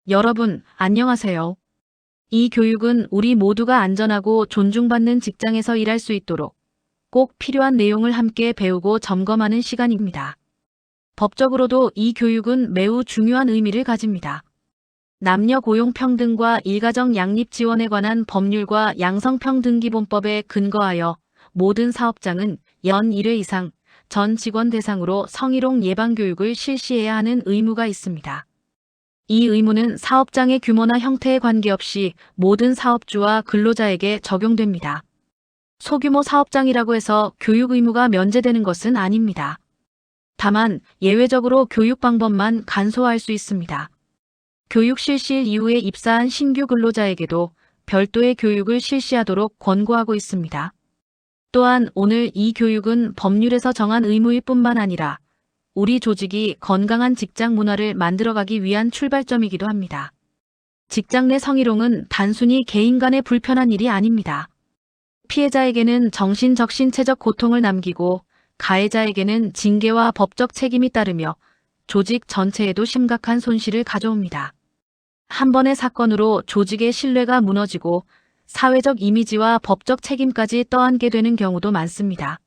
여러분, 안녕하세요. 이 교육은 우리 모두가 안전하고 존중받는 직장에서 일할 수 있도록 꼭 필요한 내용을 함께 배우고 점검하는 시간입니다. 법적으로도 이 교육은 매우 중요한 의미를 가집니다. 남녀 고용 평등과 일가정 양립 지원에 관한 법률과 양성평등기본법에 근거하여 모든 사업장은 연 1회 이상 전 직원 대상으로 성희롱 예방 교육을 실시해야 하는 의무가 있습니다. 이 의무는 사업장의 규모나 형태에 관계없이 모든 사업주와 근로자에게 적용됩니다. 소규모 사업장이라고 해서 교육 의무가 면제되는 것은 아닙니다. 다만 예외적으로 교육 방법만 간소화할 수 있습니다. 교육 실시일 이후에 입사한 신규 근로자에게도 별도의 교육을 실시하도록 권고하고 있습니다. 또한 오늘 이 교육은 법률에서 정한 의무일 뿐만 아니라 우리 조직이 건강한 직장 문화를 만들어가기 위한 출발점이기도 합니다. 직장 내 성희롱은 단순히 개인 간의 불편한 일이 아닙니다. 피해자에게는 정신적 신체적 고통을 남기고 가해자에게는 징계와 법적 책임이 따르며 조직 전체에도 심각한 손실을 가져옵니다. 한 번의 사건으로 조직의 신뢰가 무너지고 사회적 이미지와 법적 책임까지 떠안게 되는 경우도 많습니다.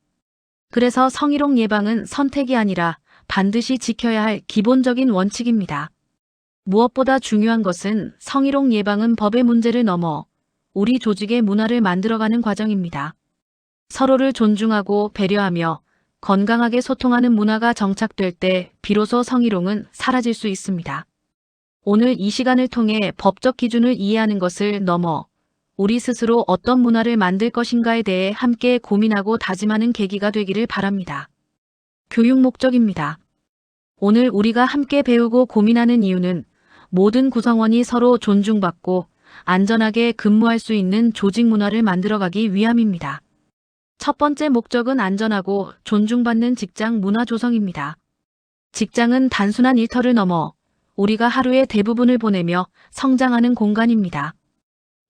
그래서 성희롱 예방은 선택이 아니라 반드시 지켜야 할 기본적인 원칙입니다. 무엇보다 중요한 것은 성희롱 예방은 법의 문제를 넘어 우리 조직의 문화를 만들어가는 과정입니다. 서로를 존중하고 배려하며 건강하게 소통하는 문화가 정착될 때 비로소 성희롱은 사라질 수 있습니다. 오늘 이 시간을 통해 법적 기준을 이해하는 것을 넘어 우리 스스로 어떤 문화를 만들 것인가에 대해 함께 고민하고 다짐하는 계기가 되기를 바랍니다. 교육 목적입니다. 오늘 우리가 함께 배우고 고민하는 이유는 모든 구성원이 서로 존중받고 안전하게 근무할 수 있는 조직 문화를 만들어가기 위함입니다. 첫 번째 목적은 안전하고 존중받는 직장 문화 조성입니다. 직장은 단순한 일터를 넘어 우리가 하루의 대부분을 보내며 성장하는 공간입니다.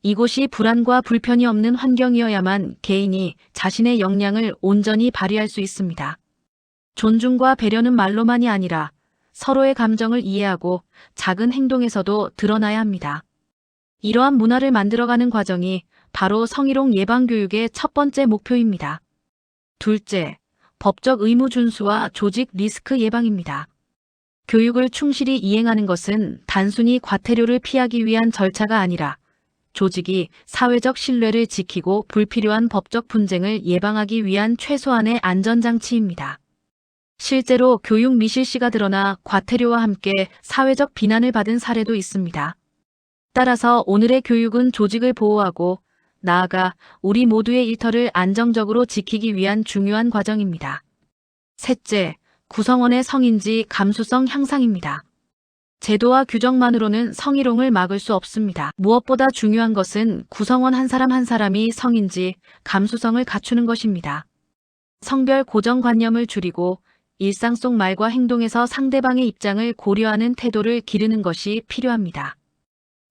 이곳이 불안과 불편이 없는 환경이어야만 개인이 자신의 역량을 온전히 발휘할 수 있습니다. 존중과 배려는 말로만이 아니라 서로의 감정을 이해하고 작은 행동에서도 드러나야 합니다. 이러한 문화를 만들어가는 과정이 바로 성희롱 예방 교육의 첫 번째 목표입니다. 둘째, 법적 의무 준수와 조직 리스크 예방입니다. 교육을 충실히 이행하는 것은 단순히 과태료를 피하기 위한 절차가 아니라 조직이 사회적 신뢰를 지키고 불필요한 법적 분쟁을 예방하기 위한 최소한의 안전장치입니다. 실제로 교육 미실시가 드러나 과태료와 함께 사회적 비난을 받은 사례도 있습니다. 따라서 오늘의 교육은 조직을 보호하고 나아가 우리 모두의 일터를 안정적으로 지키기 위한 중요한 과정입니다. 셋째, 구성원의 성인지 감수성 향상입니다. 제도와 규정만으로는 성희롱을 막을 수 없습니다. 무엇보다 중요한 것은 구성원 한 사람 한 사람이 성인지 감수성을 갖추는 것입니다. 성별 고정관념을 줄이고 일상 속 말과 행동에서 상대방의 입장을 고려하는 태도를 기르는 것이 필요합니다.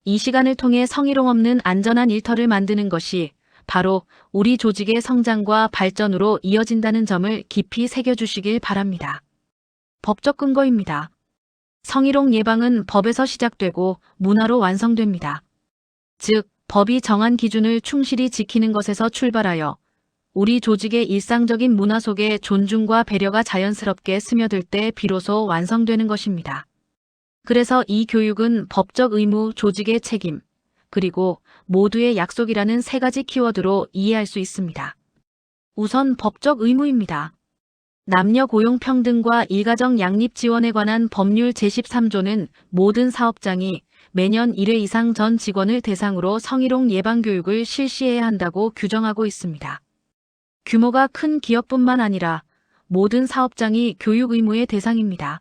이 시간을 통해 성희롱 없는 안전한 일터를 만드는 것이 바로 우리 조직의 성장과 발전으로 이어진다는 점을 깊이 새겨주시길 바랍니다. 법적 근거입니다. 성희롱 예방은 법에서 시작되고 문화로 완성됩니다. 즉, 법이 정한 기준을 충실히 지키는 것에서 출발하여 우리 조직의 일상적인 문화 속에 존중과 배려가 자연스럽게 스며들 때 비로소 완성되는 것입니다. 그래서 이 교육은 법적 의무, 조직의 책임, 그리고 모두의 약속이라는 세 가지 키워드로 이해할 수 있습니다. 우선 법적 의무입니다. 남녀 고용 평등과 일가정 양립 지원에 관한 법률 제13조는 모든 사업장이 매년 1회 이상 전 직원을 대상으로 성희롱 예방 교육을 실시해야 한다고 규정하고 있습니다. 규모가 큰 기업뿐만 아니라 모든 사업장이 교육 의무의 대상입니다.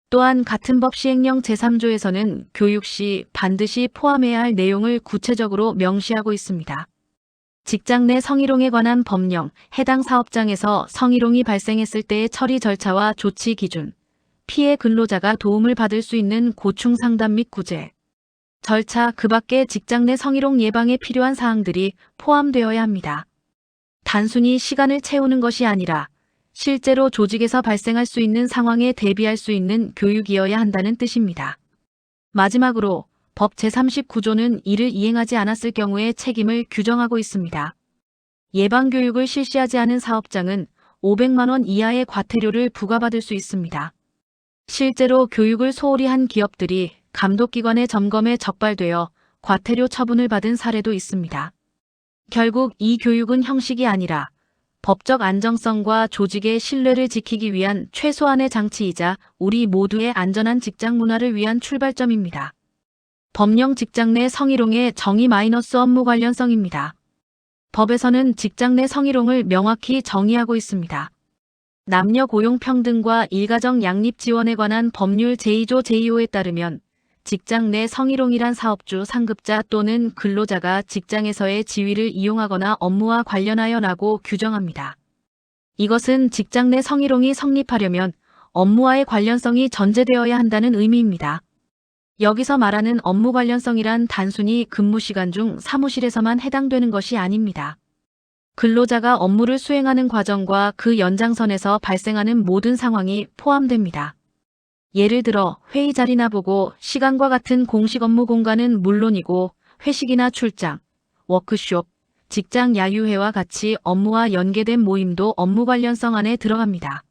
또한 같은 법 시행령 제3조에서는 교육 시 반드시 포함해야 할 내용을 구체적으로 명시하고 있습니다. 직장 내 성희롱에 관한 법령, 해당 사업장에서 성희롱이 발생했을 때의 처리 절차와 조치 기준, 피해 근로자가 도움을 받을 수 있는 고충 상담 및 구제, 절차 그 밖에 직장 내 성희롱 예방에 필요한 사항들이 포함되어야 합니다. 단순히 시간을 채우는 것이 아니라 실제로 조직에서 발생할 수 있는 상황에 대비할 수 있는 교육이어야 한다는 뜻입니다. 마지막으로 법 제39조는 이를 이행하지 않았을 경우의 책임을 규정하고 있습니다. 예방교육을 실시하지 않은 사업장은 500만 원 이하의 과태료를 부과받을 수 있습니다. 실제로 교육을 소홀히 한 기업들이 감독기관의 점검에 적발되어 과태료 처분을 받은 사례도 있습니다. 결국 이 교육은 형식이 아니라 법적 안정성과 조직의 신뢰를 지키기 위한 최소한의 장치이자 우리 모두의 안전한 직장 문화를 위한 출발점입니다. 법령 직장 내 성희롱의 정의 마이너스 업무 관련성입니다. 법에서는 직장 내 성희롱을 명확히 정의하고 있습니다. 남녀 고용 평등과 일가정 양립 지원에 관한 법률 제2조 제2호에 따르면 직장 내 성희롱이란 사업주, 상급자 또는 근로자가 직장에서의 지위를 이용하거나 업무와 관련하여라고 규정합니다. 이것은 직장 내 성희롱이 성립하려면 업무와의 관련성이 전제되어야 한다는 의미입니다. 여기서 말하는 업무 관련성이란 단순히 근무 시간 중 사무실에서만 해당되는 것이 아닙니다. 근로자가 업무를 수행하는 과정과 그 연장선에서 발생하는 모든 상황이 포함됩니다. 예를 들어 회의 자리나 보고 시간과 같은 공식 업무 공간은 물론이고 회식이나 출장, 워크숍, 직장 야유회와 같이 업무와 연계된 모임도 업무 관련성 안에 들어갑니다.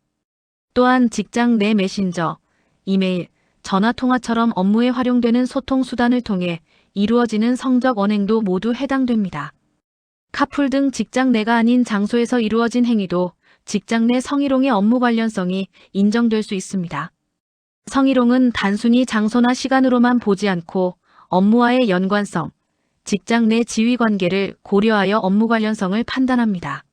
또한 직장 내 메신저, 이메일, 전화통화처럼 업무에 활용되는 소통 수단을 통해 이루어지는 성적 언행도 모두 해당됩니다. 카풀 등 직장 내가 아닌 장소에서 이루어진 행위도 직장 내 성희롱의 업무 관련성이 인정될 수 있습니다. 성희롱은 단순히 장소나 시간으로만 보지 않고 업무와의 연관성, 직장 내 지위 관계를 고려하여 업무 관련성을 판단합니다.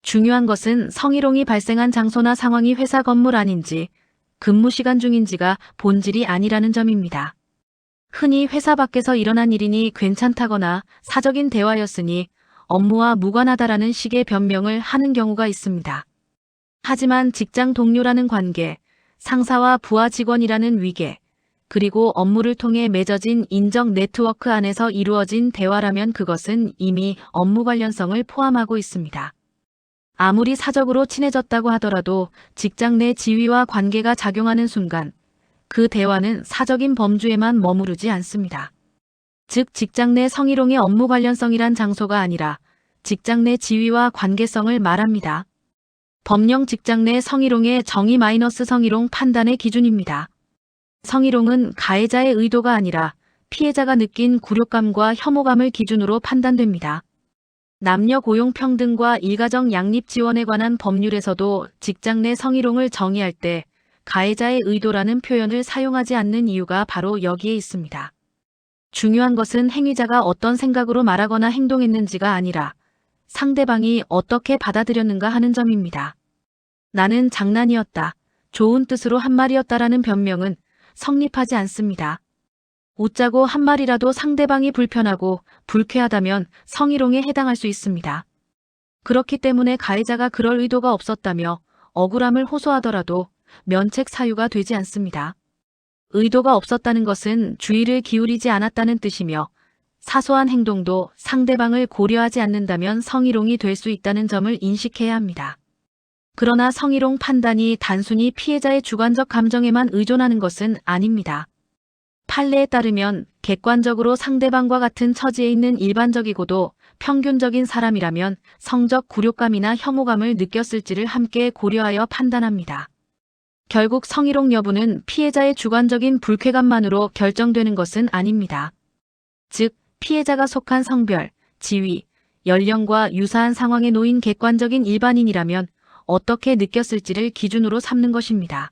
중요한 것은 성희롱이 발생한 장소나 상황이 회사 건물 아닌지 근무 시간 중인지가 본질이 아니라는 점입니다. 흔히 회사 밖에서 일어난 일이니 괜찮다거나 사적인 대화였으니 업무와 무관하다라는 식의 변명을 하는 경우가 있습니다. 하지만 직장 동료라는 관계, 상사와 부하 직원이라는 위계, 그리고 업무를 통해 맺어진 인적 네트워크 안에서 이루어진 대화라면 그것은 이미 업무 관련성을 포함하고 있습니다. 아무리 사적으로 친해졌다고 하더라도 직장 내 지위와 관계가 작용하는 순간 그 대화는 사적인 범주에만 머무르지 않습니다. 즉 직장 내 성희롱의 업무 관련성이란 장소가 아니라 직장 내 지위와 관계성을 말합니다. 법령 직장 내 성희롱의 정의 마이너스 성희롱 판단의 기준입니다. 성희롱은 가해자의 의도가 아니라 피해자가 느낀 굴욕감과 혐오감을 기준으로 판단됩니다. 남녀 고용 평등과 일가정 양립 지원에 관한 법률에서도 직장 내 성희롱을 정의할 때 가해자의 의도라는 표현을 사용하지 않는 이유가 바로 여기에 있습니다. 중요한 것은 행위자가 어떤 생각으로 말하거나 행동했는지가 아니라 상대방이 어떻게 받아들였는가 하는 점입니다. 나는 장난이었다, 좋은 뜻으로 한 말이었다라는 변명은 성립하지 않습니다. 웃자고 한 말이라도 상대방이 불편하고 불쾌하다면 성희롱에 해당할 수 있습니다. 그렇기 때문에 가해자가 그럴 의도가 없었다며 억울함을 호소하더라도 면책 사유가 되지 않습니다. 의도가 없었다는 것은 주의를 기울이지 않았다는 뜻이며 사소한 행동도 상대방을 고려하지 않는다면 성희롱이 될 수 있다는 점을 인식해야 합니다. 그러나 성희롱 판단이 단순히 피해자의 주관적 감정에만 의존하는 것은 아닙니다. 판례에 따르면 객관적으로 상대방과 같은 처지에 있는 일반적이고도 평균적인 사람이라면 성적 굴욕감이나 혐오감을 느꼈을지를 함께 고려하여 판단합니다. 결국 성희롱 여부는 피해자의 주관적인 불쾌감만으로 결정되는 것은 아닙니다. 즉, 피해자가 속한 성별, 지위, 연령과 유사한 상황에 놓인 객관적인 일반인이라면 어떻게 느꼈을지를 기준으로 삼는 것입니다.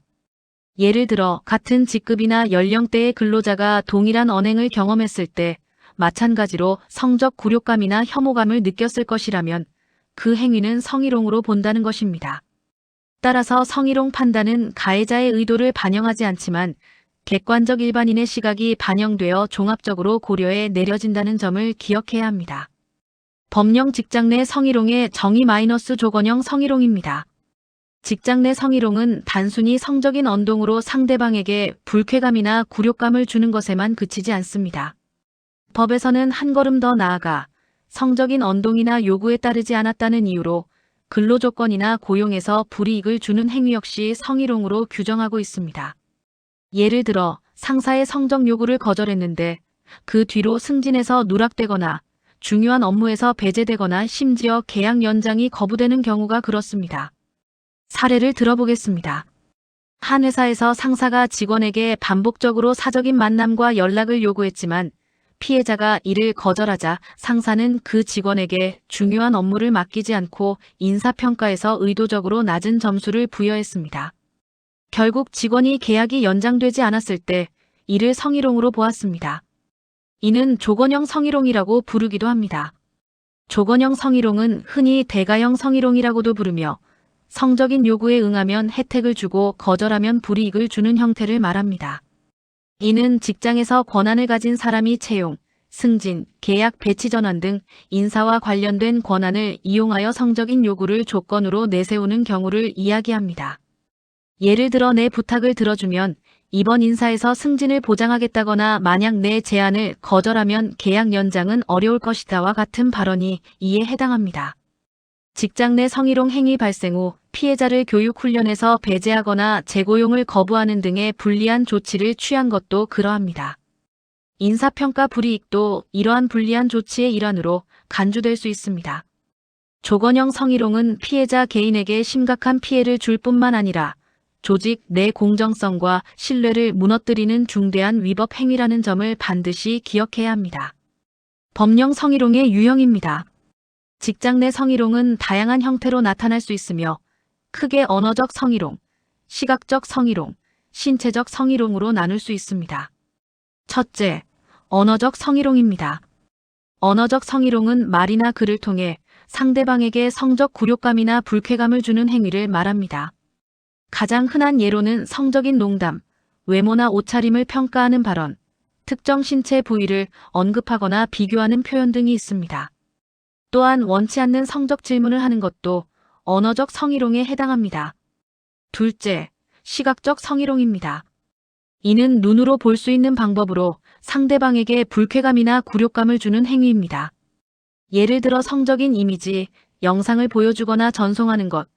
예를 들어 같은 직급이나 연령대의 근로자가 동일한 언행을 경험했을 때 마찬가지로 성적 굴욕감이나 혐오감을 느꼈을 것이라면 그 행위는 성희롱으로 본다는 것입니다. 따라서 성희롱 판단은 가해자의 의도를 반영하지 않지만 객관적 일반인의 시각이 반영되어 종합적으로 고려해 내려진다는 점을 기억해야 합니다. 법령 직장 내 성희롱의 정의 마이너스 조건형 성희롱입니다. 직장 내 성희롱은 단순히 성적인 언동으로 상대방에게 불쾌감이나 굴욕감을 주는 것에만 그치지 않습니다. 법에서는 한 걸음 더 나아가 성적인 언동이나 요구에 따르지 않았다는 이유로 근로조건이나 고용에서 불이익을 주는 행위 역시 성희롱으로 규정하고 있습니다. 예를 들어 상사의 성적 요구를 거절했는데 그 뒤로 승진에서 누락되거나 중요한 업무에서 배제되거나 심지어 계약 연장이 거부되는 경우가 그렇습니다. 사례를 들어보겠습니다. 한 회사에서 상사가 직원에게 반복적으로 사적인 만남과 연락을 요구했지만 피해자가 이를 거절하자 상사는 그 직원에게 중요한 업무를 맡기지 않고 인사평가에서 의도적으로 낮은 점수를 부여했습니다. 결국 직원이 계약이 연장되지 않았을 때 이를 성희롱으로 보았습니다. 이는 조건형 성희롱이라고 부르기도 합니다. 조건형 성희롱은 흔히 대가형 성희롱이라고도 부르며 성적인 요구에 응하면 혜택을 주고 거절하면 불이익을 주는 형태를 말합니다. 이는 직장에서 권한을 가진 사람이 채용, 승진, 계약 배치 전환 등 인사와 관련된 권한을 이용하여 성적인 요구를 조건으로 내세우는 경우를 이야기합니다. 예를 들어 내 부탁을 들어주면 이번 인사에서 승진을 보장하겠다거나 만약 내 제안을 거절하면 계약 연장은 어려울 것이다와 같은 발언이 이에 해당합니다. 직장 내 성희롱 행위 발생 후 피해자를 교육훈련에서 배제하거나 재고용을 거부하는 등의 불리한 조치를 취한 것도 그러합니다. 인사평가 불이익도 이러한 불리한 조치의 일환으로 간주될 수 있습니다. 조건형 성희롱은 피해자 개인에게 심각한 피해를 줄 뿐만 아니라 조직 내 공정성과 신뢰를 무너뜨리는 중대한 위법 행위라는 점을 반드시 기억해야 합니다. 법령 성희롱의 유형입니다. 직장 내 성희롱은 다양한 형태로 나타날 수 있으며 크게 언어적 성희롱, 시각적 성희롱, 신체적 성희롱으로 나눌 수 있습니다. 첫째, 언어적 성희롱입니다. 언어적 성희롱은 말이나 글을 통해 상대방에게 성적 굴욕감이나 불쾌감을 주는 행위를 말합니다. 가장 흔한 예로는 성적인 농담, 외모나 옷차림을 평가하는 발언, 특정 신체 부위를 언급하거나 비교하는 표현 등이 있습니다. 또한 원치 않는 성적 질문을 하는 것도 언어적 성희롱에 해당합니다. 둘째, 시각적 성희롱입니다. 이는 눈으로 볼 수 있는 방법으로 상대방에게 불쾌감이나 굴욕감을 주는 행위입니다. 예를 들어 성적인 이미지, 영상을 보여주거나 전송하는 것,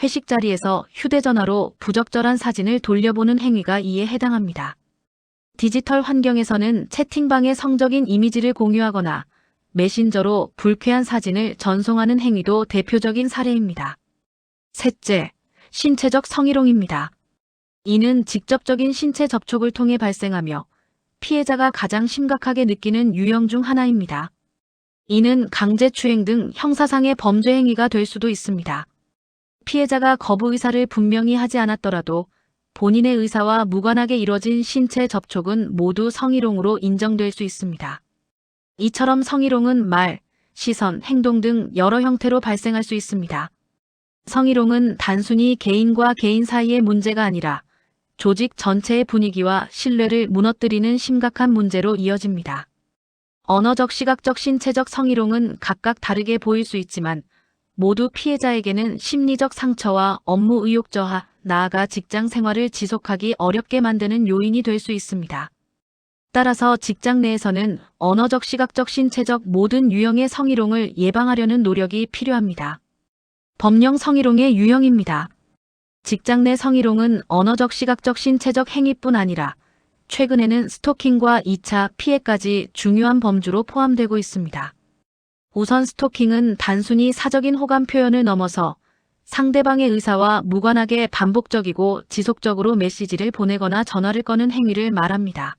회식 자리에서 휴대전화로 부적절한 사진을 돌려보는 행위가 이에 해당합니다. 디지털 환경에서는 채팅방에 성적인 이미지를 공유하거나 메신저로 불쾌한 사진을 전송하는 행위도 대표적인 사례입니다. 셋째, 신체적 성희롱입니다. 이는 직접적인 신체 접촉을 통해 발생하며 피해자가 가장 심각하게 느끼는 유형 중 하나입니다. 이는 강제추행 등 형사상의 범죄 행위가 될 수도 있습니다. 피해자가 거부 의사를 분명히 하지 않았더라도 본인의 의사와 무관하게 이뤄진 신체 접촉은 모두 성희롱으로 인정될 수 있습니다. 이처럼 성희롱은 말, 시선, 행동 등 여러 형태로 발생할 수 있습니다. 성희롱은 단순히 개인과 개인 사이의 문제가 아니라 조직 전체의 분위기와 신뢰를 무너뜨리는 심각한 문제로 이어집니다. 언어적, 시각적, 신체적 성희롱은 각각 다르게 보일 수 있지만 모두 피해자에게는 심리적 상처와 업무 의욕 저하, 나아가 직장 생활을 지속하기 어렵게 만드는 요인이 될 수 있습니다. 따라서 직장 내에서는 언어적, 시각적, 신체적 모든 유형의 성희롱을 예방하려는 노력이 필요합니다. 법령 성희롱의 유형입니다. 직장 내 성희롱은 언어적, 시각적, 신체적 행위뿐 아니라 최근에는 스토킹과 2차 피해까지 중요한 범주로 포함되고 있습니다. 우선 스토킹은 단순히 사적인 호감 표현을 넘어서 상대방의 의사와 무관하게 반복적이고 지속적으로 메시지를 보내거나 전화를 거는 행위를 말합니다.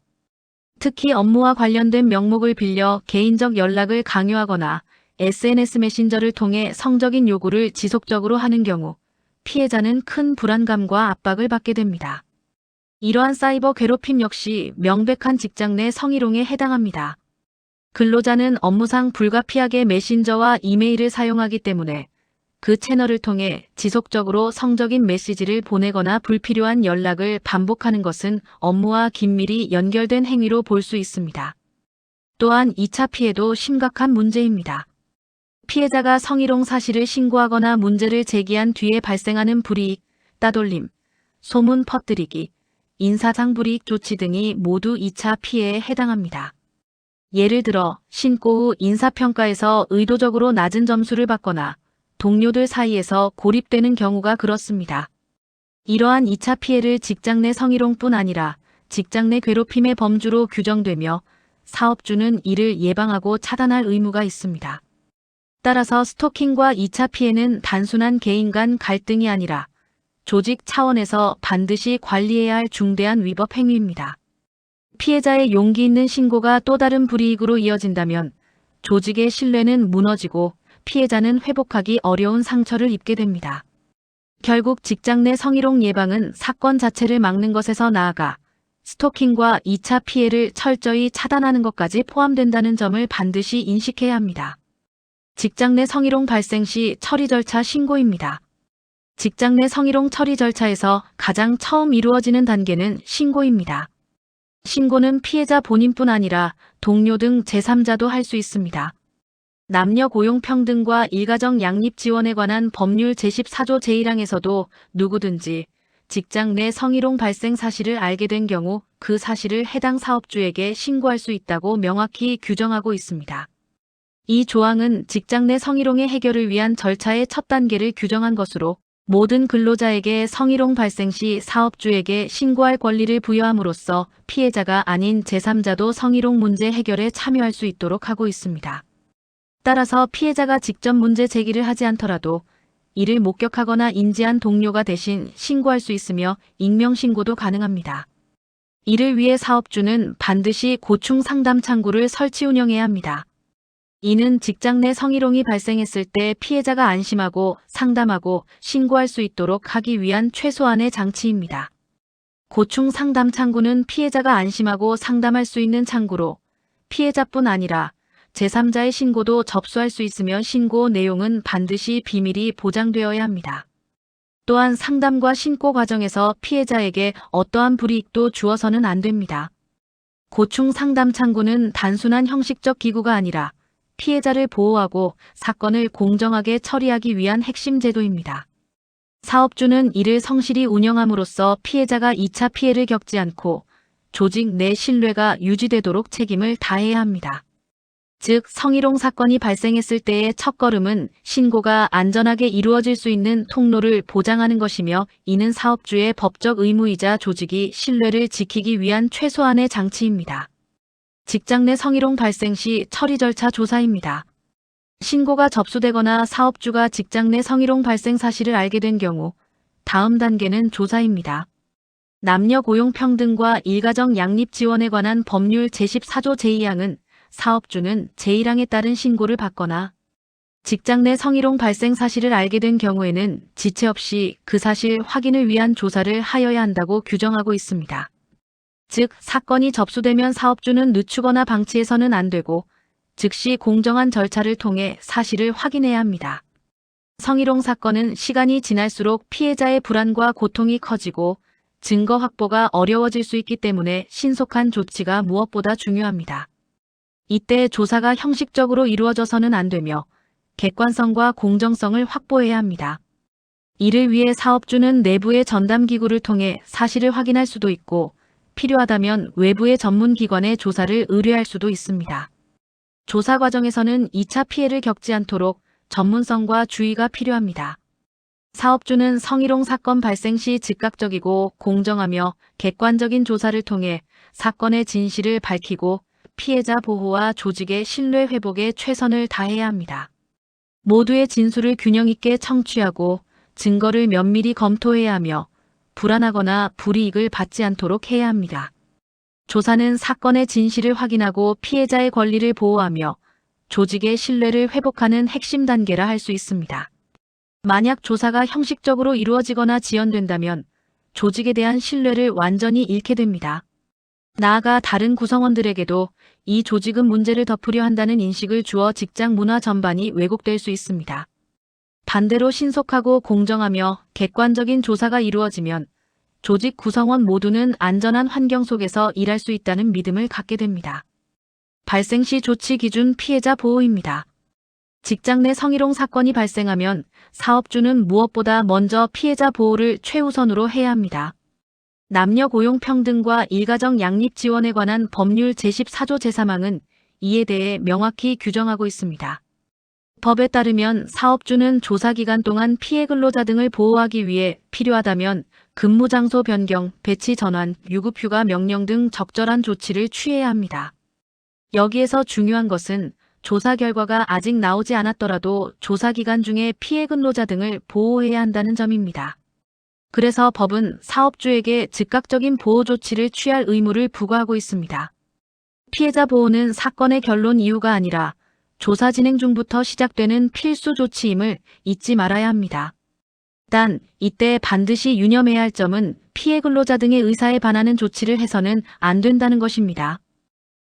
특히 업무와 관련된 명목을 빌려 개인적 연락을 강요하거나 SNS 메신저를 통해 성적인 요구를 지속적으로 하는 경우 피해자는 큰 불안감과 압박을 받게 됩니다. 이러한 사이버 괴롭힘 역시 명백한 직장 내 성희롱에 해당합니다. 근로자는 업무상 불가피하게 메신저와 이메일을 사용하기 때문에 그 채널을 통해 지속적으로 성적인 메시지를 보내거나 불필요한 연락을 반복하는 것은 업무와 긴밀히 연결된 행위로 볼 수 있습니다. 또한 2차 피해도 심각한 문제입니다. 피해자가 성희롱 사실을 신고하거나 문제를 제기한 뒤에 발생하는 불이익, 따돌림, 소문 퍼뜨리기, 인사상 불이익 조치 등이 모두 2차 피해에 해당합니다. 예를 들어 신고 후 인사평가에서 의도적으로 낮은 점수를 받거나 동료들 사이에서 고립되는 경우가 그렇습니다. 이러한 2차 피해를 직장 내 성희롱뿐 아니라 직장 내 괴롭힘의 범주로 규정되며 사업주는 이를 예방하고 차단할 의무가 있습니다. 따라서 스토킹과 2차 피해는 단순한 개인 간 갈등이 아니라 조직 차원에서 반드시 관리해야 할 중대한 위법 행위입니다. 피해자의 용기 있는 신고가 또 다른 불이익으로 이어진다면 조직의 신뢰는 무너지고 피해자는 회복하기 어려운 상처를 입게 됩니다. 결국 직장 내 성희롱 예방은 사건 자체를 막는 것에서 나아가 스토킹과 2차 피해를 철저히 차단하는 것까지 포함된다는 점을 반드시 인식해야 합니다. 직장 내 성희롱 발생 시 처리 절차 신고입니다. 직장 내 성희롱 처리 절차에서 가장 처음 이루어지는 단계는 신고입니다. 신고는 피해자 본인뿐 아니라 동료 등 제3자도 할 수 있습니다. 남녀 고용 평등과 일가정 양립 지원에 관한 법률 제14조 제1항에서도 누구든지 직장 내 성희롱 발생 사실을 알게 된 경우 그 사실을 해당 사업주에게 신고할 수 있다고 명확히 규정하고 있습니다. 이 조항은 직장 내 성희롱의 해결을 위한 절차의 첫 단계를 규정한 것으로 모든 근로자에게 성희롱 발생 시 사업주에게 신고할 권리를 부여함으로써 피해자가 아닌 제3자도 성희롱 문제 해결에 참여할 수 있도록 하고 있습니다. 따라서 피해자가 직접 문제 제기를 하지 않더라도 이를 목격하거나 인지한 동료가 대신 신고할 수 있으며 익명신고도 가능합니다. 이를 위해 사업주는 반드시 고충 상담 창구를 설치 운영해야 합니다. 이는 직장 내 성희롱이 발생했을 때 피해자가 안심하고 상담하고 신고할 수 있도록 하기 위한 최소한의 장치입니다. 고충 상담 창구는 피해자가 안심하고 상담할 수 있는 창구로 피해자뿐 아니라 제3자의 신고도 접수할 수 있으며 신고 내용은 반드시 비밀이 보장되어야 합니다. 또한 상담과 신고 과정에서 피해자에게 어떠한 불이익도 주어서는 안 됩니다. 고충 상담 창구는 단순한 형식적 기구가 아니라 피해자를 보호하고 사건을 공정하게 처리하기 위한 핵심 제도입니다. 사업주는 이를 성실히 운영함으로써 피해자가 2차 피해를 겪지 않고 조직 내 신뢰가 유지되도록 책임을 다해야 합니다. 즉, 성희롱 사건이 발생했을 때의 첫걸음은 신고가 안전하게 이루어질 수 있는 통로를 보장하는 것이며 이는 사업주의 법적 의무이자 조직이 신뢰를 지키기 위한 최소한의 장치입니다. 직장 내 성희롱 발생 시 처리 절차 조사입니다. 신고가 접수되거나 사업주가 직장 내 성희롱 발생 사실을 알게 된 경우 다음 단계는 조사입니다. 남녀 고용 평등과 일가정 양립 지원에 관한 법률 제14조 제2항은 사업주는 제1항에 따른 신고를 받거나 직장 내 성희롱 발생 사실을 알게 된 경우에는 지체 없이 그 사실 확인을 위한 조사를 하여야 한다고 규정하고 있습니다. 즉, 사건이 접수되면 사업주는 늦추거나 방치해서는 안 되고 즉시 공정한 절차를 통해 사실을 확인해야 합니다. 성희롱 사건은 시간이 지날수록 피해자의 불안과 고통이 커지고 증거 확보가 어려워질 수 있기 때문에 신속한 조치가 무엇보다 중요합니다. 이때 조사가 형식적으로 이루어져서는 안 되며 객관성과 공정성을 확보해야 합니다. 이를 위해 사업주는 내부의 전담기구를 통해 사실을 확인할 수도 있고 필요하다면 외부의 전문기관의 조사를 의뢰할 수도 있습니다. 조사 과정에서는 2차 피해를 겪지 않도록 전문성과 주의가 필요합니다. 사업주는 성희롱 사건 발생 시 즉각적이고 공정하며 객관적인 조사를 통해 사건의 진실을 밝히고 피해자 보호와 조직의 신뢰 회복에 최선을 다해야 합니다. 모두의 진술을 균형 있게 청취하고 증거를 면밀히 검토해야 하며 불안하거나 불이익을 받지 않도록 해야 합니다. 조사는 사건의 진실을 확인하고 피해자의 권리를 보호하며 조직의 신뢰를 회복하는 핵심 단계라 할 수 있습니다. 만약 조사가 형식적으로 이루어지거나 지연된다면 조직에 대한 신뢰를 완전히 잃게 됩니다. 나아가 다른 구성원들에게도 이 조직은 문제를 덮으려 한다는 인식을 주어 직장 문화 전반이 왜곡될 수 있습니다. 반대로 신속하고 공정하며 객관적인 조사가 이루어지면 조직 구성원 모두는 안전한 환경 속에서 일할 수 있다는 믿음을 갖게 됩니다. 발생 시 조치 기준 피해자 보호입니다. 직장 내 성희롱 사건이 발생하면 사업주는 무엇보다 먼저 피해자 보호를 최우선으로 해야 합니다. 남녀 고용 평등과 일가정 양립 지원에 관한 법률 제14조 제3항은 이에 대해 명확히 규정하고 있습니다. 법에 따르면 사업주는 조사 기간 동안 피해 근로자 등을 보호하기 위해 필요하다면 근무 장소 변경, 배치 전환, 유급휴가 명령 등 적절한 조치를 취해야 합니다. 여기에서 중요한 것은 조사 결과가 아직 나오지 않았더라도 조사 기간 중에 피해 근로자 등을 보호해야 한다는 점입니다. 그래서 법은 사업주에게 즉각적인 보호 조치를 취할 의무를 부과하고 있습니다. 피해자 보호는 사건의 결론 이후가 아니라 조사 진행 중부터 시작되는 필수 조치임을 잊지 말아야 합니다. 단, 이때 반드시 유념해야 할 점은 피해 근로자 등의 의사에 반하는 조치를 해서는 안 된다는 것입니다.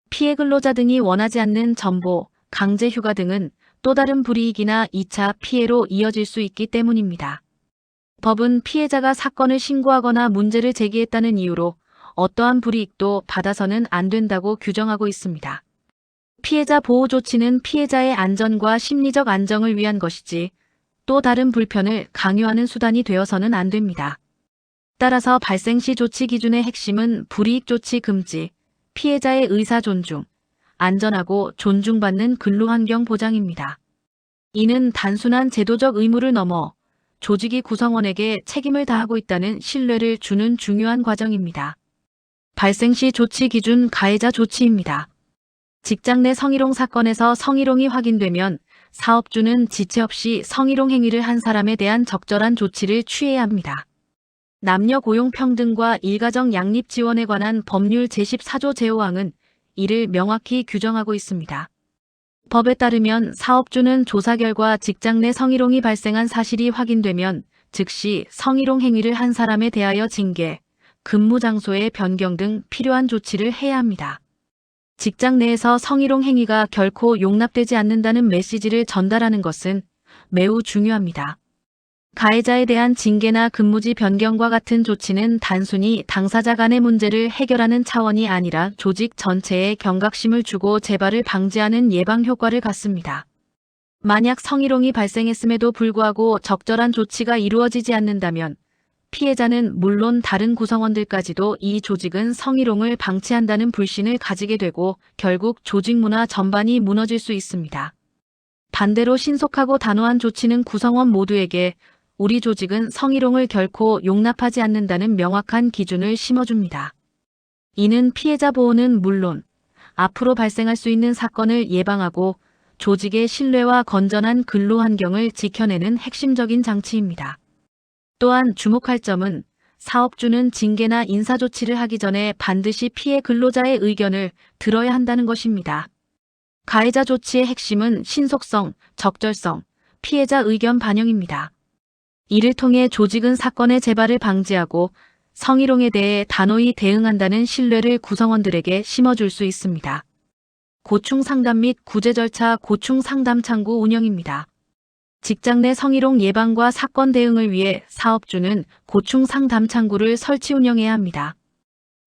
피해 근로자 등이 원하지 않는 전보, 강제 휴가 등은 또 다른 불이익이나 2차 피해로 이어질 수 있기 때문입니다. 법은 피해자가 사건을 신고하거나 문제를 제기했다는 이유로 어떠한 불이익도 받아서는 안 된다고 규정하고 있습니다. 피해자 보호 조치는 피해자의 안전과 심리적 안정을 위한 것이지 또 다른 불편을 강요하는 수단이 되어서는 안 됩니다. 따라서 발생 시 조치 기준의 핵심은 불이익 조치 금지, 피해자의 의사 존중, 안전하고 존중받는 근로환경 보장입니다. 이는 단순한 제도적 의무를 넘어 조직이 구성원에게 책임을 다하고 있다는 신뢰를 주는 중요한 과정입니다. 발생 시 조치 기준 가해자 조치입니다. 직장 내 성희롱 사건에서 성희롱이 확인되면 사업주는 지체 없이 성희롱 행위를 한 사람에 대한 적절한 조치를 취해야 합니다. 남녀 고용 평등과 일가정 양립 지원에 관한 법률 제14조 제5항은 이를 명확히 규정하고 있습니다. 법에 따르면 사업주는 조사 결과 직장 내 성희롱이 발생한 사실이 확인되면 즉시 성희롱 행위를 한 사람에 대하여 징계, 근무 장소의 변경 등 필요한 조치를 해야 합니다. 직장 내에서 성희롱 행위가 결코 용납되지 않는다는 메시지를 전달하는 것은 매우 중요합니다. 가해자에 대한 징계나 근무지 변경과 같은 조치는 단순히 당사자 간의 문제를 해결하는 차원이 아니라 조직 전체에 경각심을 주고 재발을 방지하는 예방 효과를 갖습니다. 만약 성희롱이 발생했음에도 불구하고 적절한 조치가 이루어지지 않는다면 피해자는 물론 다른 구성원들까지도 이 조직은 성희롱을 방치한다는 불신을 가지게 되고 결국 조직 문화 전반이 무너질 수 있습니다. 반대로 신속하고 단호한 조치는 구성원 모두에게 우리 조직은 성희롱을 결코 용납하지 않는다는 명확한 기준을 심어줍니다. 이는 피해자 보호는 물론 앞으로 발생할 수 있는 사건을 예방하고 조직의 신뢰와 건전한 근로 환경을 지켜내는 핵심적인 장치입니다. 또한 주목할 점은 사업주는 징계나 인사조치를 하기 전에 반드시 피해 근로자의 의견을 들어야 한다는 것입니다. 가해자 조치의 핵심은 신속성, 적절성, 피해자 의견 반영입니다. 이를 통해 조직은 사건의 재발을 방지하고 성희롱에 대해 단호히 대응한다는 신뢰를 구성원들에게 심어줄 수 있습니다. 고충 상담 및 구제 절차 고충 상담 창구 운영입니다. 직장 내 성희롱 예방과 사건 대응을 위해 사업주는 고충 상담 창구를 설치 운영해야 합니다.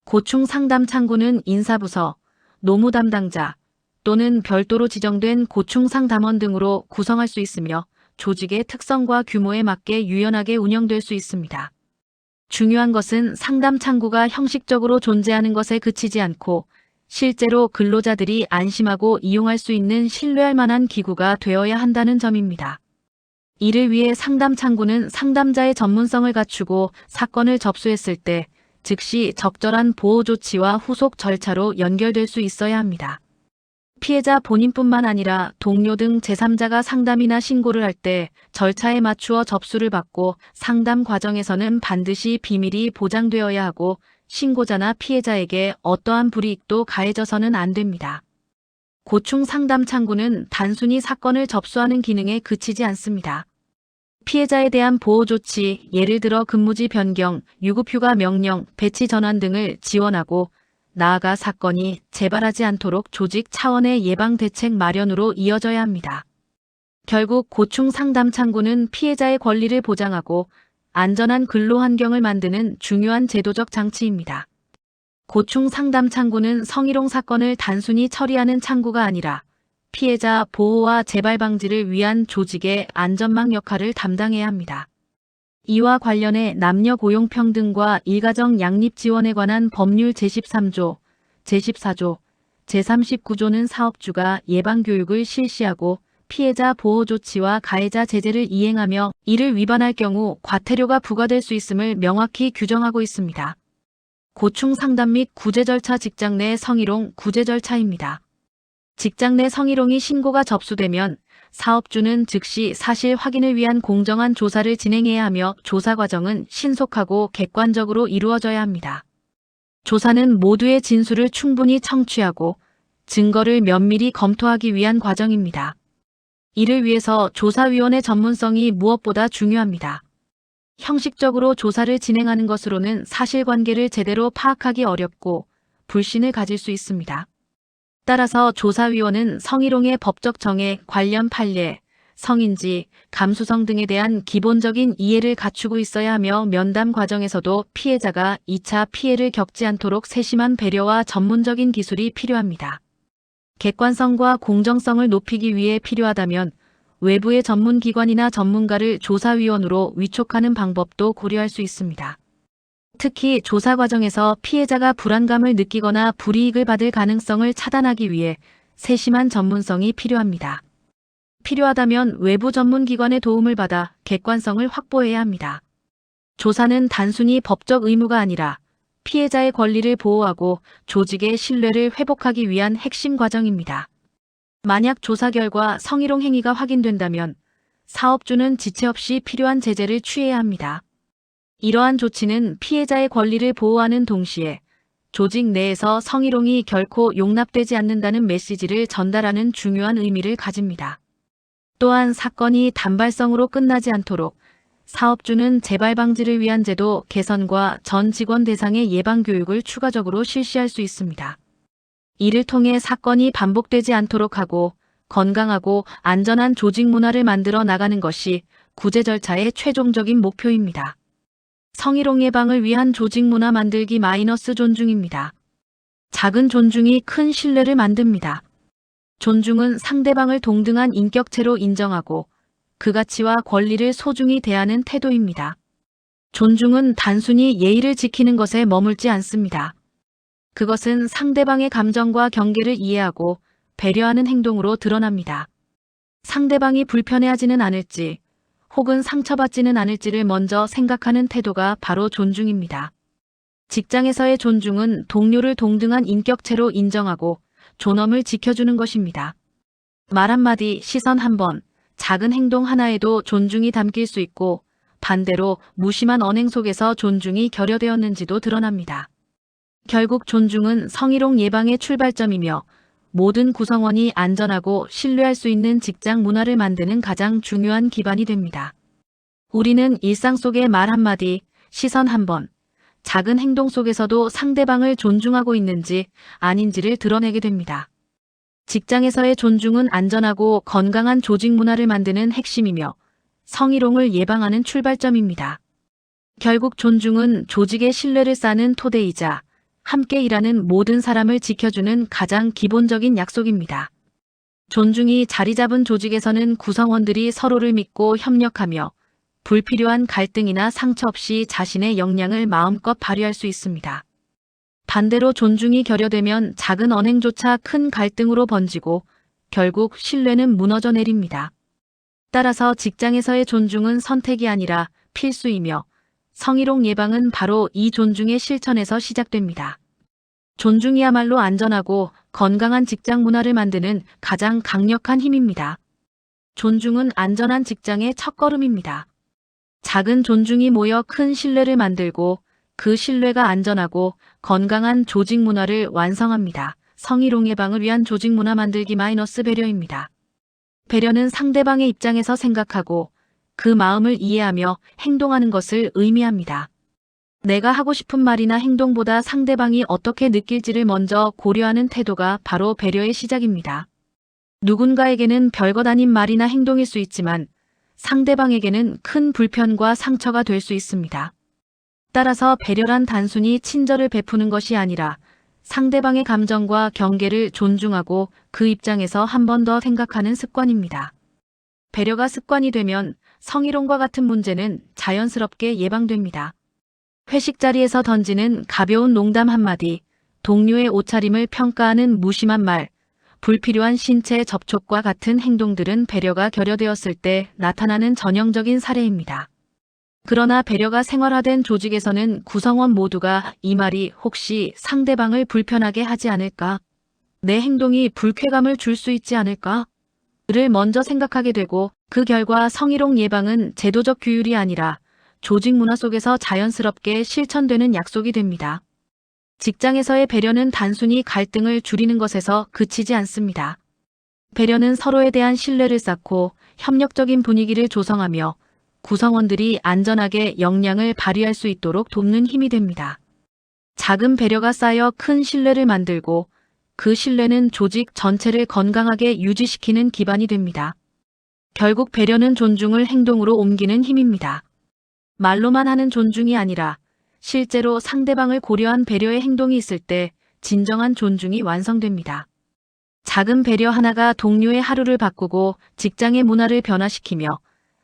고충 상담 창구는 인사부서, 노무 담당자 또는 별도로 지정된 고충 상담원 등으로 구성할 수 있으며 조직의 특성과 규모에 맞게 유연하게 운영될 수 있습니다. 중요한 것은 상담 창구가 형식적으로 존재하는 것에 그치지 않고 실제로 근로자들이 안심하고 이용할 수 있는 신뢰할 만한 기구가 되어야 한다는 점입니다. 이를 위해 상담 창구는 상담자의 전문성을 갖추고 사건을 접수했을 때 즉시 적절한 보호 조치와 후속 절차로 연결될 수 있어야 합니다. 피해자 본인뿐만 아니라 동료 등 제3자가 상담이나 신고를 할 때 절차에 맞추어 접수를 받고 상담 과정에서는 반드시 비밀이 보장되어야 하고 신고자나 피해자에게 어떠한 불이익도 가해져서는 안 됩니다. 고충 상담 창구는 단순히 사건을 접수하는 기능에 그치지 않습니다. 피해자에 대한 보호 조치, 예를 들어 근무지 변경, 유급휴가 명령, 배치 전환 등을 지원하고 나아가 사건이 재발하지 않도록 조직 차원의 예방 대책 마련으로 이어져야 합니다. 결국 고충 상담 창구는 피해자의 권리를 보장하고 안전한 근로 환경을 만드는 중요한 제도적 장치입니다. 고충 상담 창구는 성희롱 사건을 단순히 처리하는 창구가 아니라 피해자 보호와 재발 방지를 위한 조직의 안전망 역할을 담당해야 합니다. 이와 관련해 남녀 고용 평등과 일가정 양립 지원에 관한 법률 제13조, 제14조, 제39조는 사업주가 예방 교육을 실시하고 피해자 보호 조치와 가해자 제재를 이행하며 이를 위반할 경우 과태료가 부과될 수 있음을 명확히 규정하고 있습니다. 고충 상담 및 구제 절차 직장 내 성희롱 구제 절차입니다. 직장 내 성희롱이 신고가 접수되면 사업주는 즉시 사실 확인을 위한 공정한 조사를 진행해야 하며 조사 과정은 신속하고 객관적으로 이루어져야 합니다. 조사는 모두의 진술을 충분히 청취하고 증거를 면밀히 검토하기 위한 과정입니다. 이를 위해서 조사위원의 전문성이 무엇보다 중요합니다. 형식적으로 조사를 진행하는 것으로는 사실관계를 제대로 파악하기 어렵고 불신을 가질 수 있습니다. 따라서 조사위원은 성희롱의 법적 정해, 관련 판례, 성인지, 감수성 등에 대한 기본적인 이해를 갖추고 있어야 하며 면담 과정에서도 피해자가 2차 피해를 겪지 않도록 세심한 배려와 전문적인 기술이 필요합니다. 객관성과 공정성을 높이기 위해 필요하다면 외부의 전문기관이나 전문가를 조사위원으로 위촉하는 방법도 고려할 수 있습니다. 특히 조사 과정에서 피해자가 불안감을 느끼거나 불이익을 받을 가능성을 차단하기 위해 세심한 전문성이 필요합니다. 필요하다면 외부 전문기관의 도움을 받아 객관성을 확보해야 합니다. 조사는 단순히 법적 의무가 아니라 피해자의 권리를 보호하고 조직의 신뢰를 회복하기 위한 핵심 과정입니다. 만약 조사 결과 성희롱 행위가 확인된다면 사업주는 지체 없이 필요한 제재를 취해야 합니다. 이러한 조치는 피해자의 권리를 보호하는 동시에 조직 내에서 성희롱이 결코 용납되지 않는다는 메시지를 전달하는 중요한 의미를 가집니다. 또한 사건이 단발성으로 끝나지 않도록 사업주는 재발 방지를 위한 제도 개선과 전 직원 대상의 예방 교육을 추가적으로 실시할 수 있습니다. 이를 통해 사건이 반복되지 않도록 하고 건강하고 안전한 조직 문화를 만들어 나가는 것이 구제 절차의 최종적인 목표입니다. 성희롱 예방을 위한 조직 문화 만들기 마이너스 존중입니다. 작은 존중이 큰 신뢰를 만듭니다. 존중은 상대방을 동등한 인격체로 인정하고 그 가치와 권리를 소중히 대하는 태도입니다. 존중은 단순히 예의를 지키는 것에 머물지 않습니다. 그것은 상대방의 감정과 경계를 이해하고 배려하는 행동으로 드러납니다. 상대방이 불편해하지는 않을지 혹은 상처받지는 않을지를 먼저 생각하는 태도가 바로 존중입니다. 직장에서의 존중은 동료를 동등한 인격체로 인정하고 존엄을 지켜주는 것입니다. 말 한마디, 시선 한번, 작은 행동 하나에도 존중이 담길 수 있고 반대로 무심한 언행 속에서 존중이 결여되었는지도 드러납니다. 결국 존중은 성희롱 예방의 출발점이며 모든 구성원이 안전하고 신뢰할 수 있는 직장 문화를 만드는 가장 중요한 기반이 됩니다. 우리는 일상 속의 말 한마디, 시선 한번, 작은 행동 속에서도 상대방을 존중하고 있는지 아닌지를 드러내게 됩니다. 직장에서의 존중은 안전하고 건강한 조직 문화를 만드는 핵심이며 성희롱을 예방하는 출발점입니다. 결국 존중은 조직의 신뢰를 쌓는 토대이자 함께 일하는 모든 사람을 지켜주는 가장 기본적인 약속입니다. 존중이 자리 잡은 조직에서는 구성원들이 서로를 믿고 협력하며 불필요한 갈등이나 상처 없이 자신의 역량을 마음껏 발휘할 수 있습니다. 반대로 존중이 결여되면 작은 언행조차 큰 갈등으로 번지고 결국 신뢰는 무너져 내립니다. 따라서 직장에서의 존중은 선택이 아니라 필수이며 성희롱 예방은 바로 이 존중의 실천에서 시작됩니다. 존중이야말로 안전하고 건강한 직장 문화를 만드는 가장 강력한 힘입니다. 존중은 안전한 직장의 첫걸음입니다. 작은 존중이 모여 큰 신뢰를 만들고 그 신뢰가 안전하고 건강한 조직 문화를 완성합니다. 성희롱 예방을 위한 조직 문화 만들기 마이너스 배려입니다. 배려는 상대방의 입장에서 생각하고 그 마음을 이해하며 행동하는 것을 의미합니다. 내가 하고 싶은 말이나 행동보다 상대방이 어떻게 느낄지를 먼저 고려하는 태도가 바로 배려의 시작입니다. 누군가에게는 별것 아닌 말이나 행동일 수 있지만 상대방에게는 큰 불편과 상처가 될 수 있습니다. 따라서 배려란 단순히 친절을 베푸는 것이 아니라 상대방의 감정과 경계를 존중하고 그 입장에서 한 번 더 생각하는 습관입니다. 배려가 습관이 되면 성희롱과 같은 문제는 자연스럽게 예방됩니다. 회식 자리에서 던지는 가벼운 농담 한마디, 동료의 옷차림을 평가하는 무심한 말, 불필요한 신체 접촉과 같은 행동들은 배려가 결여되었을 때 나타나는 전형적인 사례입니다. 그러나 배려가 생활화된 조직에서는 구성원 모두가 이 말이 혹시 상대방을 불편하게 하지 않을까? 내 행동이 불쾌감을 줄 수 있지 않을까? 를 먼저 생각하게 되고 그 결과 성희롱 예방은 제도적 규율이 아니라 조직 문화 속에서 자연스럽게 실천되는 약속이 됩니다. 직장에서의 배려는 단순히 갈등을 줄이는 것에서 그치지 않습니다. 배려는 서로에 대한 신뢰를 쌓고 협력적인 분위기를 조성하며 구성원들이 안전하게 역량을 발휘할 수 있도록 돕는 힘이 됩니다. 작은 배려가 쌓여 큰 신뢰를 만들고 그 신뢰는 조직 전체를 건강하게 유지시키는 기반이 됩니다. 결국 배려는 존중을 행동으로 옮기는 힘입니다. 말로만 하는 존중이 아니라 실제로 상대방을 고려한 배려의 행동이 있을 때 진정한 존중이 완성됩니다. 작은 배려 하나가 동료의 하루를 바꾸고 직장의 문화를 변화시키며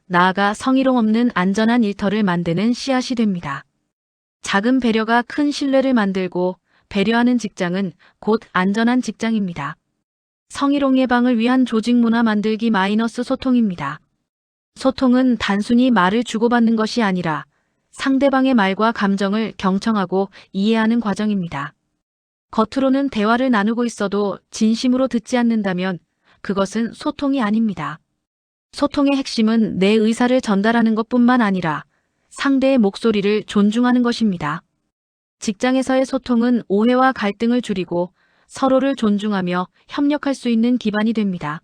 나아가 성희롱 없는 안전한 일터를 만드는 씨앗이 됩니다. 작은 배려가 큰 신뢰를 만들고 배려하는 직장은 곧 안전한 직장입니다. 성희롱 예방을 위한 조직 문화 만들기 마이너스 소통입니다. 소통은 단순히 말을 주고받는 것이 아니라 상대방의 말과 감정을 경청하고 이해하는 과정입니다. 겉으로는 대화를 나누고 있어도 진심으로 듣지 않는다면 그것은 소통이 아닙니다. 소통의 핵심은 내 의사를 전달하는 것뿐만 아니라 상대의 목소리를 존중하는 것입니다. 직장에서의 소통은 오해와 갈등을 줄이고 서로를 존중하며 협력할 수 있는 기반이 됩니다.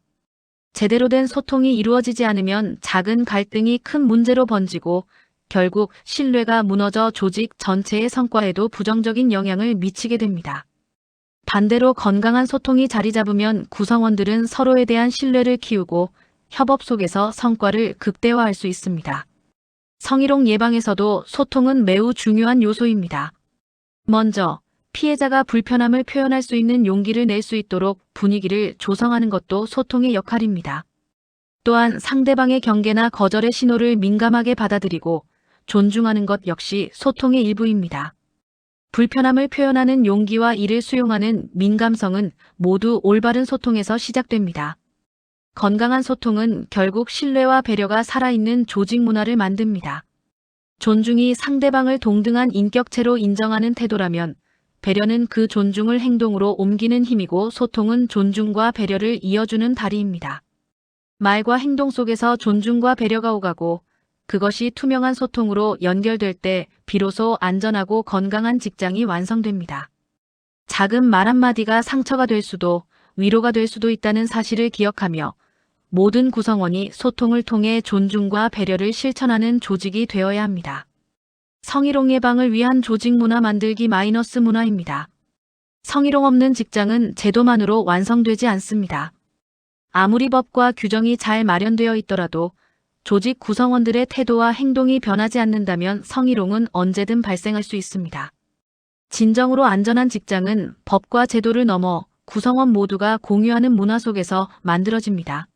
제대로 된 소통이 이루어지지 않으면 작은 갈등이 큰 문제로 번지고 결국 신뢰가 무너져 조직 전체의 성과에도 부정적인 영향을 미치게 됩니다. 반대로 건강한 소통이 자리 잡으면 구성원들은 서로에 대한 신뢰를 키우고 협업 속에서 성과를 극대화할 수 있습니다. 성희롱 예방에서도 소통은 매우 중요한 요소입니다. 먼저 피해자가 불편함을 표현할 수 있는 용기를 낼 수 있도록 분위기를 조성하는 것도 소통의 역할입니다. 또한 상대방의 경계나 거절의 신호를 민감하게 받아들이고 존중하는 것 역시 소통의 일부입니다. 불편함을 표현하는 용기와 이를 수용하는 민감성은 모두 올바른 소통에서 시작됩니다. 건강한 소통은 결국 신뢰와 배려가 살아있는 조직 문화를 만듭니다. 존중이 상대방을 동등한 인격체로 인정하는 태도라면 배려는 그 존중을 행동으로 옮기는 힘이고 소통은 존중과 배려를 이어주는 다리입니다. 말과 행동 속에서 존중과 배려가 오가고 그것이 투명한 소통으로 연결될 때 비로소 안전하고 건강한 직장이 완성됩니다. 작은 말 한마디가 상처가 될 수도 위로가 될 수도 있다는 사실을 기억하며 모든 구성원이 소통을 통해 존중과 배려를 실천하는 조직이 되어야 합니다. 성희롱 예방을 위한 조직 문화 만들기 마이너스 문화입니다. 성희롱 없는 직장은 제도만으로 완성되지 않습니다. 아무리 법과 규정이 잘 마련되어 있더라도 조직 구성원들의 태도와 행동이 변하지 않는다면 성희롱은 언제든 발생할 수 있습니다. 진정으로 안전한 직장은 법과 제도를 넘어 구성원 모두가 공유하는 문화 속에서 만들어집니다.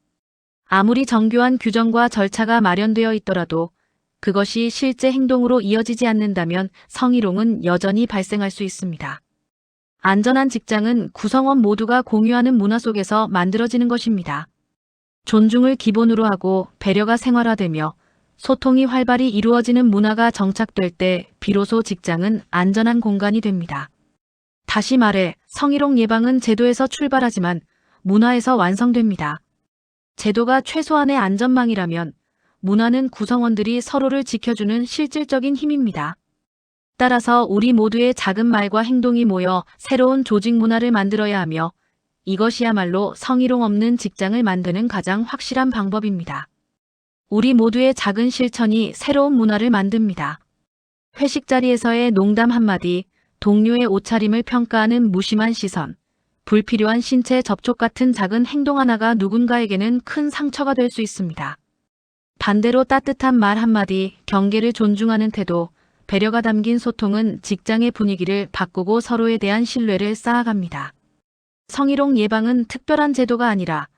아무리 정교한 규정과 절차가 마련되어 있더라도 그것이 실제 행동으로 이어지지 않는다면 성희롱은 여전히 발생할 수 있습니다. 안전한 직장은 구성원 모두가 공유하는 문화 속에서 만들어지는 것입니다. 존중을 기본으로 하고 배려가 생활화되며 소통이 활발히 이루어지는 문화가 정착될 때 비로소 직장은 안전한 공간이 됩니다. 다시 말해 성희롱 예방은 제도에서 출발하지만 문화에서 완성됩니다. 제도가 최소한의 안전망이라면 문화는 구성원들이 서로를 지켜주는 실질적인 힘입니다. 따라서 우리 모두의 작은 말과 행동이 모여 새로운 조직 문화를 만들어야 하며 이것이야말로 성희롱 없는 직장을 만드는 가장 확실한 방법입니다. 우리 모두의 작은 실천이 새로운 문화를 만듭니다. 회식 자리에서의 농담 한마디, 동료의 옷차림을 평가하는 무심한 시선, 불필요한 신체 접촉 같은 작은 행동 하나가 누군가에게는 큰 상처가 될 수 있습니다. 반대로 따뜻한 말 한마디, 경계를 존중하는 태도, 배려가 담긴 소통은 직장의 분위기를 바꾸고 서로에 대한 신뢰를 쌓아갑니다. 성희롱 예방은 특별한 제도가 아니라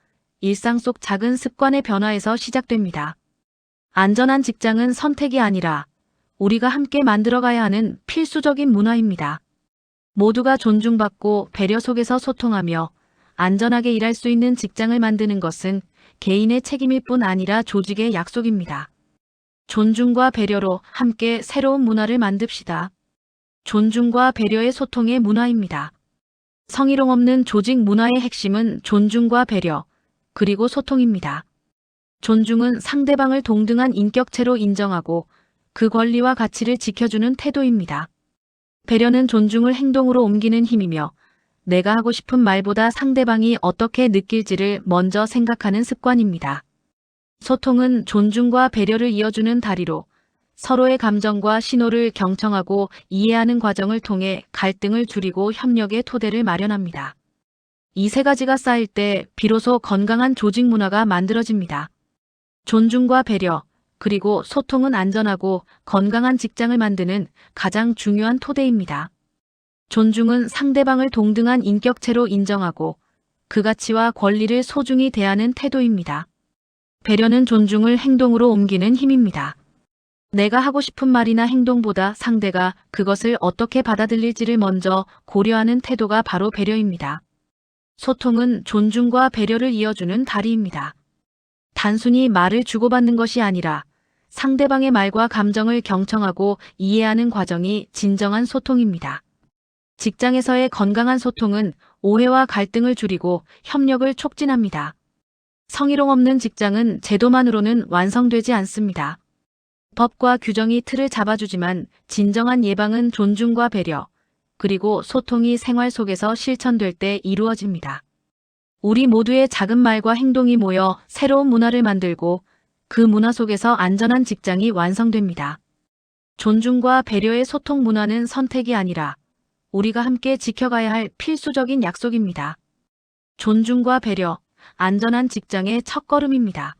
일상 속 작은 습관의 변화에서 시작됩니다. 안전한 직장은 선택이 아니라 우리가 함께 만들어가야 하는 필수적인 문화입니다. 모두가 존중받고 배려 속에서 소통하며 안전하게 일할 수 있는 직장을 만드는 것은 개인의 책임일 뿐 아니라 조직의 약속입니다. 존중과 배려로 함께 새로운 문화를 만듭시다. 존중과 배려의 소통의 문화입니다. 성희롱 없는 조직 문화의 핵심은 존중과 배려, 그리고 소통입니다. 존중은 상대방을 동등한 인격체로 인정하고 그 권리와 가치를 지켜주는 태도입니다. 배려는 존중을 행동으로 옮기는 힘이며 내가 하고 싶은 말보다 상대방이 어떻게 느낄지를 먼저 생각하는 습관입니다. 소통은 존중과 배려를 이어주는 다리로 서로의 감정과 신호를 경청하고 이해하는 과정을 통해 갈등을 줄이고 협력의 토대를 마련합니다. 이 세 가지가 쌓일 때 비로소 건강한 조직 문화가 만들어집니다. 존중과 배려, 그리고 소통은 안전하고 건강한 직장을 만드는 가장 중요한 토대입니다. 존중은 상대방을 동등한 인격체로 인정하고 그 가치와 권리를 소중히 대하는 태도입니다. 배려는 존중을 행동으로 옮기는 힘입니다. 내가 하고 싶은 말이나 행동보다 상대가 그것을 어떻게 받아들일지를 먼저 고려하는 태도가 바로 배려입니다. 소통은 존중과 배려를 이어주는 다리입니다. 단순히 말을 주고받는 것이 아니라 상대방의 말과 감정을 경청하고 이해하는 과정이 진정한 소통입니다. 직장에서의 건강한 소통은 오해와 갈등을 줄이고 협력을 촉진합니다. 성희롱 없는 직장은 제도만으로는 완성되지 않습니다. 법과 규정이 틀을 잡아주지만 진정한 예방은 존중과 배려, 그리고 소통이 생활 속에서 실천될 때 이루어집니다. 우리 모두의 작은 말과 행동이 모여 새로운 문화를 만들고 그 문화 속에서 안전한 직장이 완성됩니다. 존중과 배려의 소통 문화는 선택이 아니라 우리가 함께 지켜가야 할 필수적인 약속입니다. 존중과 배려, 안전한 직장의 첫걸음입니다.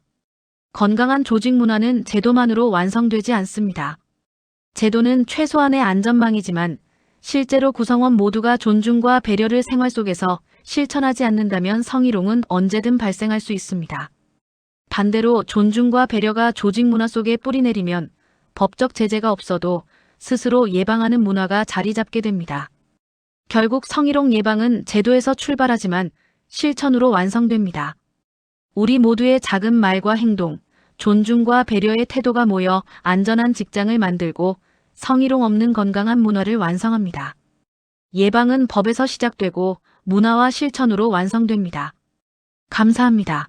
건강한 조직 문화는 제도만으로 완성되지 않습니다. 제도는 최소한의 안전망이지만 실제로 구성원 모두가 존중과 배려를 생활 속에서 실천하지 않는다면 성희롱은 언제든 발생할 수 있습니다. 반대로 존중과 배려가 조직 문화 속에 뿌리내리면 법적 제재가 없어도 스스로 예방하는 문화가 자리 잡게 됩니다. 결국 성희롱 예방은 제도에서 출발하지만 실천으로 완성됩니다. 우리 모두의 작은 말과 행동, 존중과 배려의 태도가 모여 안전한 직장을 만들고 성희롱 없는 건강한 문화를 완성합니다. 예방은 법에서 시작되고 문화와 실천으로 완성됩니다. 감사합니다.